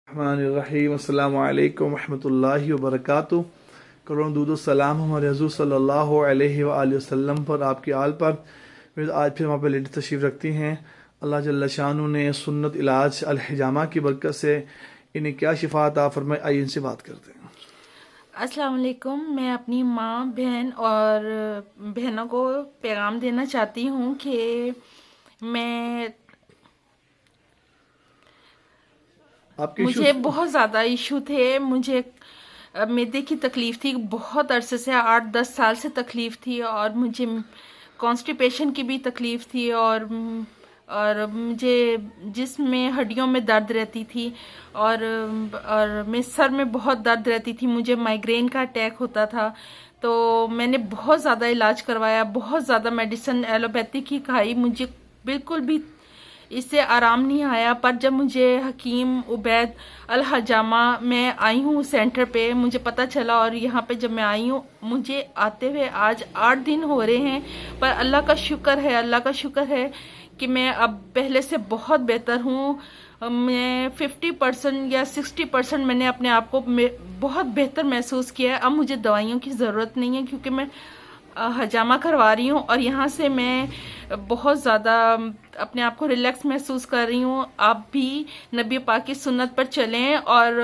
الرحمن الرحیم السلام علیکم ورحمۃ اللہ وبرکاتہ۔ کروڑوں درود و سلام ہمارے حضور صلی اللہ علیہ وآلہ وسلم پر، آپ کی آل پر۔ آج پھر وہاں پہ لیڈی تشریف رکھتی ہیں۔ اللہ جل شانہ نے سنت علاج الحجامہ کی برکت سے انہیں کیا شفا عطا فرمائے، آئیے ان سے بات کرتے ہیں۔ السلام علیکم۔ میں اپنی ماں، بہن اور بہنوں کو پیغام دینا چاہتی ہوں کہ مجھے بہت زیادہ ایشو تھے، مجھے معدے کی تکلیف تھی، بہت عرصے سے 8-10 سال سے تکلیف تھی، اور مجھے کانسٹیپیشن کی بھی تکلیف تھی، اور مجھے جسم میں ہڈیوں میں درد رہتی تھی، اور میں سر میں بہت درد رہتی تھی، مجھے مائیگرین کا اٹیک ہوتا تھا۔ تو میں نے بہت زیادہ علاج کروایا، بہت زیادہ میڈیسن ایلوپیتھی کی کھائی، مجھے بالکل بھی اس سے آرام نہیں آیا۔ پر جب مجھے حکیم عبید الحجامہ میں آئی ہوں سینٹر پہ، مجھے پتہ چلا، اور یہاں پہ جب میں آئی ہوں، مجھے آتے ہوئے آج 8 دن ہو رہے ہیں، پر اللہ کا شکر ہے کہ میں اب پہلے سے بہت بہتر ہوں۔ میں 50% یا 60% میں نے اپنے آپ کو بہت بہتر محسوس کیا ہے۔ اب مجھے دوائیوں کی ضرورت نہیں ہے، کیونکہ میں حجامہ کروا رہی ہوں، اور یہاں سے میں بہت زیادہ اپنے آپ کو ریلیکس محسوس کر رہی ہوں۔ آپ بھی نبی پاک کی سنت پر چلیں اور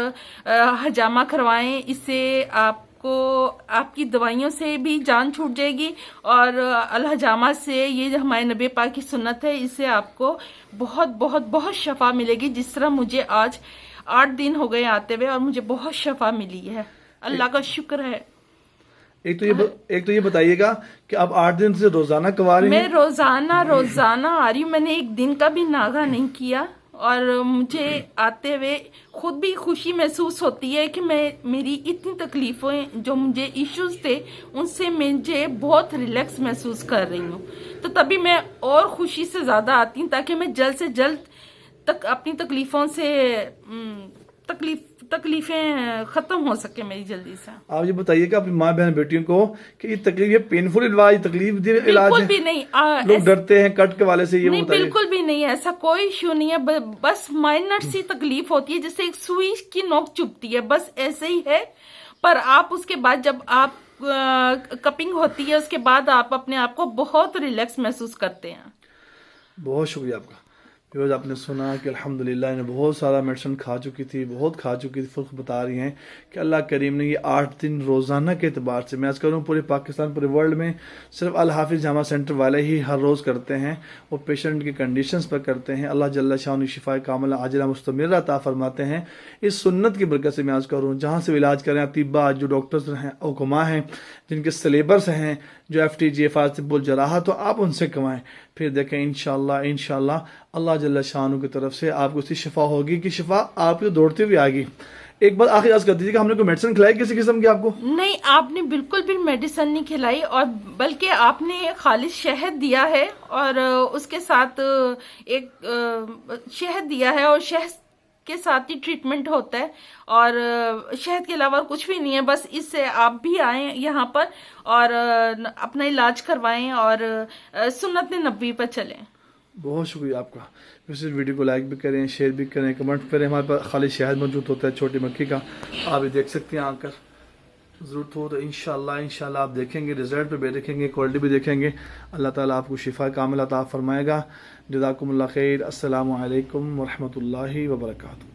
حجامہ کروائیں، اس سے آپ کی دوائیوں سے بھی جان چھوٹ جائے گی، اور الحجامہ سے، یہ جو ہمارے نبی پاک کی سنت ہے، اس سے آپ کو بہت بہت بہت شفا ملے گی، جس طرح مجھے آج 8 دن ہو گئے آتے ہوئے، اور مجھے بہت شفا ملی ہے۔ اللہ کا شکر ہے۔ ایک تو یہ بتائیے گا کہ آپ 8 دن سے روزانہ کروا رہی ہیں؟ میں روزانہ آ رہی ہوں، میں نے ایک دن کا بھی ناغہ نہیں کیا، اور مجھے آتے ہوئے خود بھی خوشی محسوس ہوتی ہے کہ میری اتنی تکلیفیں، جو مجھے ایشوز تھے، ان سے مجھے بہت ریلیکس محسوس کر رہی ہوں۔ تو تبھی میں اور خوشی سے زیادہ آتی ہوں، تاکہ میں جلد سے جلد اپنی تکلیفوں سے تکلیفیں ختم ہو سکے میری جلدی سے۔ آپ یہ بتائیے کہ اپنی ماں بہن بیٹیوں کو کہ یہ تکلیف، یہ پینفل علاج، تکلیف دہ علاج ہے؟ بالکل بھی نہیں، لوگ ڈرتے ہیں کٹ کے والے سے، یہ نہیں، بتائیے۔ بالکل بھی نہیں، ایسا کوئی ایشو نہیں ہے، بس مائنر سی تکلیف ہوتی ہے، جیسے ایک سوئی کی نوک چبھتی ہے، بس ایسے ہی ہے۔ پر آپ اس کے بعد، جب آپ کپنگ ہوتی ہے، اس کے بعد آپ اپنے آپ کو بہت ریلیکس محسوس کرتے ہیں۔ بہت شکریہ آپ کا۔ روز آپ نے سنا کہ الحمدللہ انہیں بہت سارا میڈیسن کھا چکی تھی، فرق بتا رہی ہیں کہ اللہ کریم نے یہ 8 دن روزانہ کے اعتبار سے، میں عرض کروں پورے پاکستان، پورے ورلڈ میں صرف الحافظ جامع سینٹر والے ہی ہر روز کرتے ہیں، وہ پیشنٹ کی کنڈیشنز پر کرتے ہیں۔ اللہ جل شانہ شفا کاملہ عاجلہ مستمرہ عطا فرماتے ہیں۔ اس سنت کی برکت سے میں عرض کروں، جہاں سے علاج کریں، اطباء جو ڈاکٹرز ہیں، حکماء ہیں، جن کے سلیبس ہیں، جو FTG طب الجراحہ، تو آپ ان سے کمائیں، پھر دیکھیں انشاءاللہ اللہ جل شانہ کی طرف سے آپ کو اس کی شفا ہوگی، کہ شفا آپ کو دوڑتے ہوئے آگی۔ ایک بات آخر عرض کر دیجیے کہ ہم نے کوئی میڈیسن کھلائی کسی قسم کی آپ کو؟ نہیں، آپ نے بالکل بھی میڈیسن نہیں کھلائی، اور بلکہ آپ نے خالص شہد دیا ہے، اور اس کے ساتھ ایک شہد دیا ہے، اور شہد کے ساتھ ہی ٹریٹمنٹ ہوتا ہے، اور شہد کے علاوہ کچھ بھی نہیں ہے۔ بس اس سے آپ بھی آئیں یہاں پر اور اپنا علاج کروائیں، اور سنت نبوی پر چلیں۔ بہت شکریہ آپ کا۔ اس ویڈیو کو لائک بھی کریں، شیئر بھی کریں، کمنٹ کریں۔ ہمارے پاس خالی شہد موجود ہوتا ہے چھوٹی مکھی کا، آپ بھی دیکھ سکتے ہیں آ کر، ضرورت ہو تو انشاءاللہ آپ دیکھیں گے، رزلٹ پہ بھی دیکھیں گے، کوالٹی بھی دیکھیں گے۔ اللہ تعالیٰ آپ کو شفا کاملہ عطا فرمائے گا۔ جزاکم اللہ خیر۔ السلام علیکم ورحمۃ اللہ وبرکاتہ۔